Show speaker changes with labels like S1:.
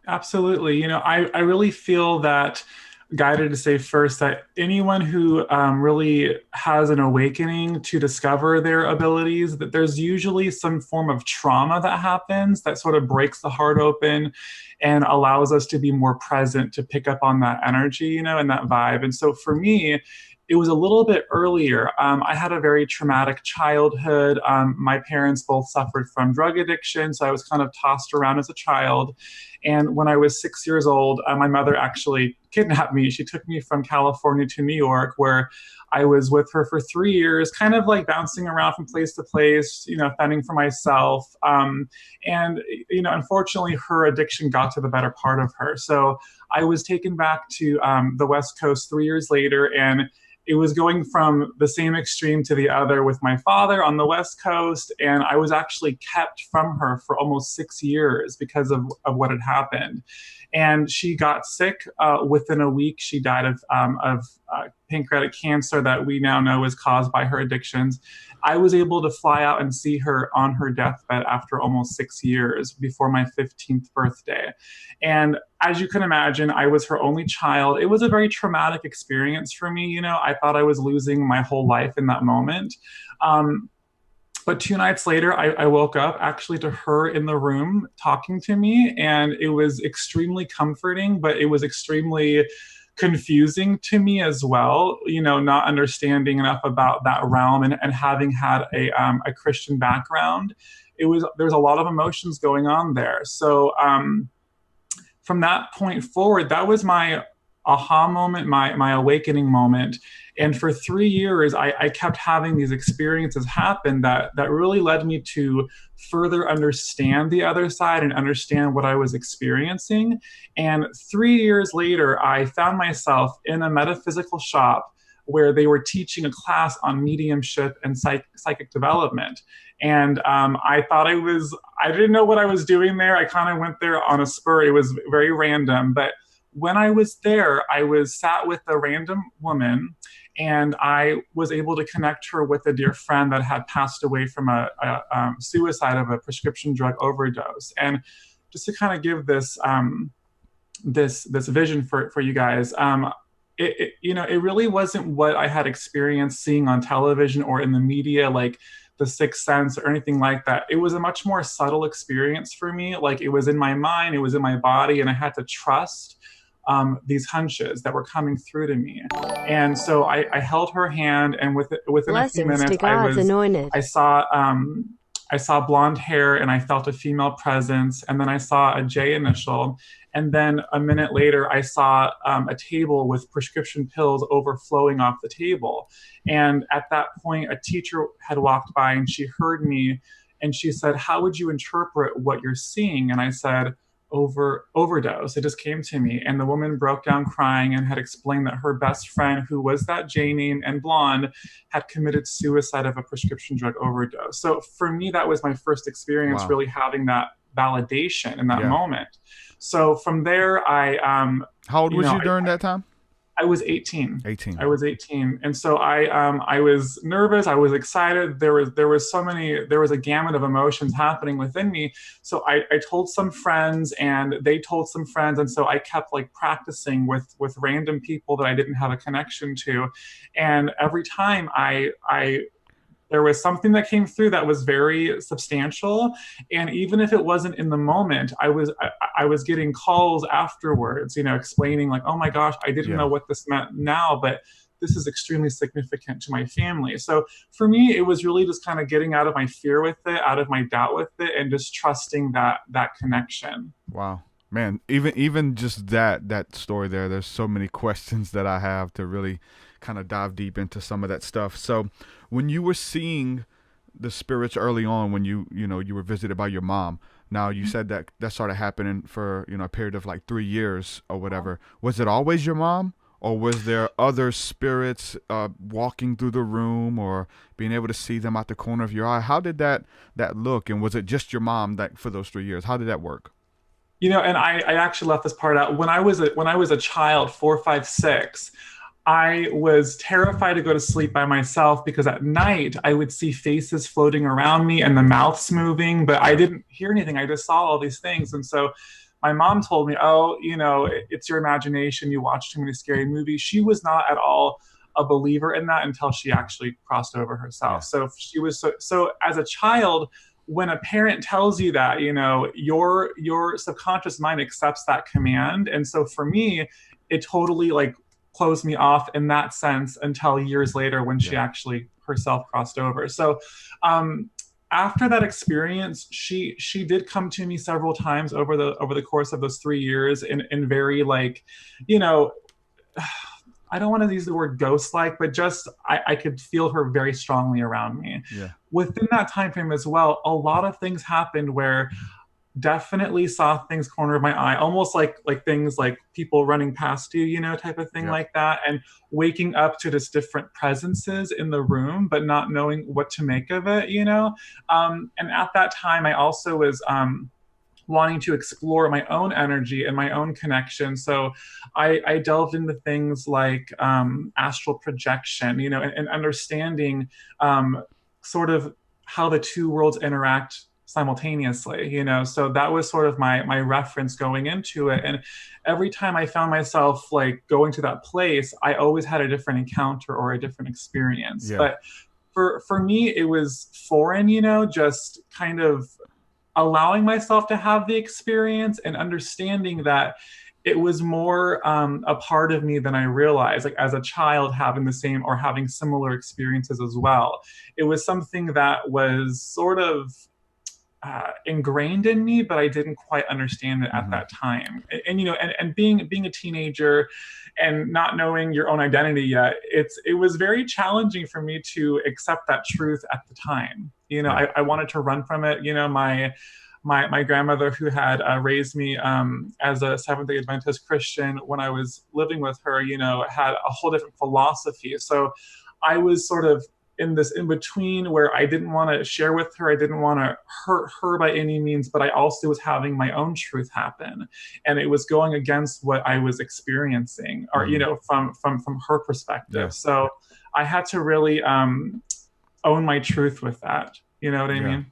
S1: Absolutely. I really feel that guided to say first that anyone who really has an awakening to discover their abilities, that there's usually some form of trauma that happens that sort of breaks the heart open and allows us to be more present to pick up on that energy, and that vibe. And so for me, it was a little bit earlier. I had a very traumatic childhood. My parents both suffered from drug addiction, so I was kind of tossed around as a child. And when I was 6 years old, my mother actually kidnapped me. She took me from California to New York, where I was with her for 3 years, kind of like bouncing around from place to place, fending for myself. And, unfortunately, her addiction got to the better part of her. So I was taken back to the West Coast 3 years later, and it was going from the same extreme to the other with my father on the West Coast. And I was actually kept from her for almost 6 years because of what had happened. And she got sick within a week. She died of pancreatic cancer that we now know is caused by her addictions. I was able to fly out and see her on her deathbed after almost 6 years before my 15th birthday. And as you can imagine, I was her only child. It was a very traumatic experience for me. I thought I was losing my whole life in that moment. Um, but 2 nights later, I woke up actually to her in the room talking to me, and it was extremely comforting, but it was extremely confusing to me as well, not understanding enough about that realm and having had a Christian background. There's a lot of emotions going on there. So from that point forward, that was my aha moment, my awakening moment. And for 3 years, I kept having these experiences happen that really led me to further understand the other side and understand what I was experiencing. And 3 years later, I found myself in a metaphysical shop where they were teaching a class on mediumship and psychic development. And I didn't know what I was doing there. I kind of went there on a spur. It was very random. But when I was there, I was sat with a random woman, and I was able to connect her with a dear friend that had passed away from a suicide of a prescription drug overdose. And just to kind of give this vision for you guys, it really wasn't what I had experienced seeing on television or in the media, like The Sixth Sense or anything like that. It was a much more subtle experience for me. Like, it was in my mind, it was in my body, and I had to trust these hunches that were coming through to me. And so I held her hand, and within a few
S2: Blessings to
S1: minutes,
S2: God's anointed.
S1: I saw I saw blonde hair, and I felt a female presence, and then I saw a J initial, and then a minute later I saw a table with prescription pills overflowing off the table. And at that point, a teacher had walked by, and she heard me, and she said, "How would you interpret what you're seeing?" And I said, overdose. It just came to me. And the woman broke down crying and had explained that her best friend, who was that J name and blonde, had committed suicide of a prescription drug overdose. So for me, that was my first experience
S3: Wow.
S1: really having that validation in that
S3: Yeah.
S1: moment. So from there,
S3: How old
S1: you
S3: was
S1: know,
S3: you during that time?
S1: I was 18.
S3: 18.
S1: I was 18. And so I was nervous, I was excited. There was a gamut of emotions happening within me. So I told some friends, and they told some friends, and so I kept like practicing with random people that I didn't have a connection to. And every time I there was something that came through that was very substantial, and even if it wasn't in the moment, I was getting calls afterwards, explaining like, "Oh my gosh, I didn't
S3: Yeah.
S1: know what this meant now, but this is extremely significant to my family." So for me, it was really just kind of getting out of my fear with it, out of my doubt with it, and just trusting that connection.
S3: Wow. Man, even just that story there, there's so many questions that I have to really kind of dive deep into some of that stuff. So, when you were seeing the spirits early on, when you were visited by your mom, now you said that started happening for a period of like 3 years or whatever. Was it always your mom, or was there other spirits walking through the room, or being able to see them out the corner of your eye? How did that look, and was it just your mom that for those 3 years? How did that work?
S1: And I actually left this part out. When I was a child, 4, 5, 6, I was terrified to go to sleep by myself because at night I would see faces floating around me and the mouths moving, but I didn't hear anything. I just saw all these things. And so my mom told me, oh, it's your imagination. You watch too many scary movies. She was not at all a believer in that until she actually crossed over herself.
S3: Yeah.
S1: So she was so as a child, when a parent tells you that, your subconscious mind accepts that command. And so for me, it totally like closed me off in that sense until years later when she
S3: Yeah.
S1: actually herself crossed over. So um after that experience, she did come to me several times over the course of those 3 years in very like, you know, I don't want to use the word ghost like, but just I could feel her very strongly around me.
S3: Yeah.
S1: Within that time frame as well, a lot of things happened where definitely saw things corner of my eye, almost like things like people running past you, type of thing
S3: Yep.
S1: like that, and waking up to just different presences in the room, but not knowing what to make of it. And at that time, I also was wanting to explore my own energy and my own connection. So I delved into things like astral projection, and understanding sort of how the two worlds interact simultaneously. So that was sort of my reference going into it. And every time I found myself like going to that place, I always had a different encounter or a different experience.
S3: Yeah.
S1: But for me, it was foreign, just kind of allowing myself to have the experience and understanding that it was more a part of me than I realized. Like as a child, having the same or having similar experiences as well. It was something that was sort of ingrained in me, but I didn't quite understand it at
S3: Mm-hmm.
S1: that time. And being a teenager and not knowing your own identity yet, it was very challenging for me to accept that truth at the time.
S3: Yeah.
S1: I wanted to run from it. My grandmother, who had raised me as a Seventh Day Adventist Christian when I was living with her, had a whole different philosophy. So I was sort of in this in between where I didn't want to share with her. I didn't want to hurt her by any means, but I also was having my own truth happen, and it was going against what I was experiencing, or
S3: Mm-hmm.
S1: from her
S3: Yeah.
S1: perspective. So I had to really own my truth with that. You know what I
S3: Yeah.
S1: mean?